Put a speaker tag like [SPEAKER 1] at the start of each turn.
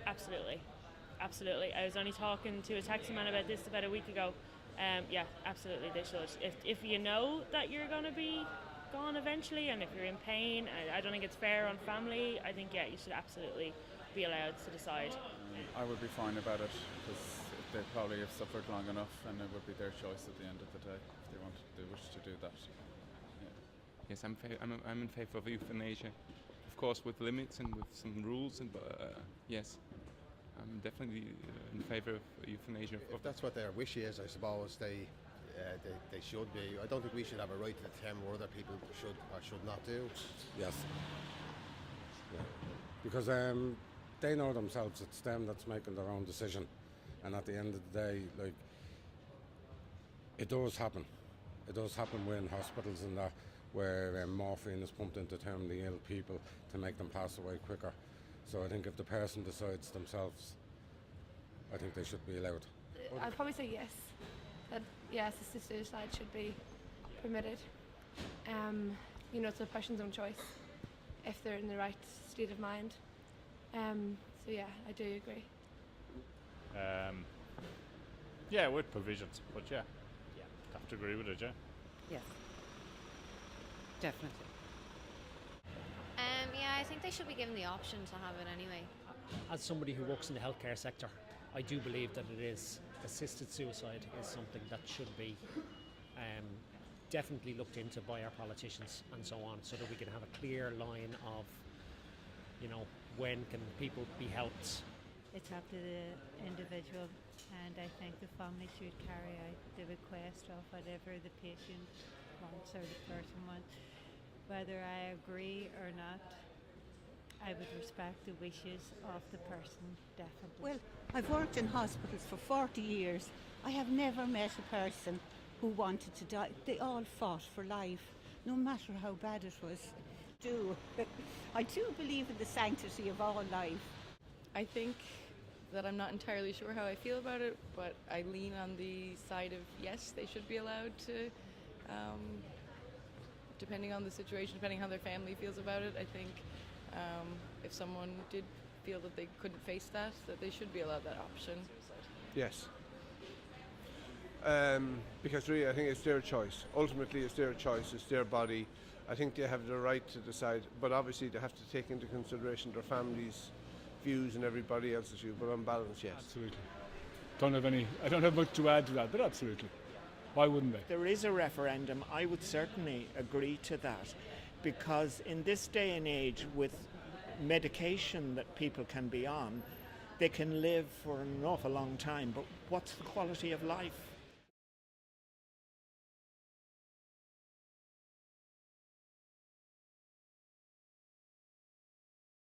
[SPEAKER 1] Absolutely. Absolutely. I was only talking to a taxi man about this about a week ago. Yeah, absolutely they should. If you know that you're going to be gone eventually, and if you're in pain, I don't think it's fair on family. I think, yeah, you should absolutely be allowed to decide.
[SPEAKER 2] I would be fine about it because they probably have suffered long enough, and it would be their choice at the end of the day if they wish to do that. Yeah.
[SPEAKER 3] Yes, I'm in favour of euthanasia, of course with limits and with some rules, and yes, I'm definitely in favour of euthanasia.
[SPEAKER 4] If that's what their wish is, I suppose they should be. I don't think we should have a right to determine what other people should or should not do.
[SPEAKER 5] Yes. Yeah. Because they know themselves, it's them that's making their own decision. And at the end of the day, like, it does happen. It does happen in hospitals and that, where morphine is pumped into terminally ill people to make them pass away quicker. So I think if the person decides themselves, I think they should be allowed.
[SPEAKER 6] I'd probably say yes. That yes, assisted suicide should be permitted. It's a person's own choice if they're in the right state of mind. So yeah, I do agree.
[SPEAKER 7] Yeah, with provisions, but yeah, have to agree with it, yeah.
[SPEAKER 8] Yes, definitely.
[SPEAKER 9] Yeah, I think they should be given the option to have it anyway.
[SPEAKER 10] As somebody who works in the healthcare sector, I do believe that it is assisted suicide is something that should be definitely looked into by our politicians and so on, so that we can have a clear line of, when can people be helped.
[SPEAKER 11] It's up to the individual, and I think the family should carry out the request of whatever the patient wants or the person wants. Whether I agree or not, I would respect the wishes of the person, definitely.
[SPEAKER 12] Well, I've worked in hospitals for 40 years. I have never met a person who wanted to die. They all fought for life, no matter how bad it was. I do believe in the sanctity of all life.
[SPEAKER 13] I think that I'm not entirely sure how I feel about it, but I lean on the side of yes, they should be allowed to, depending on the situation, depending how their family feels about it. I think if someone did feel that they couldn't face that they should be allowed that option.
[SPEAKER 14] Yes. Because really I think it's their choice. Ultimately it's their choice, it's their body. I think they have the right to decide, but obviously they have to take into consideration their families' views and everybody else's view, but on balance, yes.
[SPEAKER 7] Absolutely. I don't have much to add to that, but absolutely. Why wouldn't they?
[SPEAKER 15] There is a referendum. I would certainly agree to that, because in this day and age, with medication that people can be on, they can live for an awful long time, but what's the quality of life?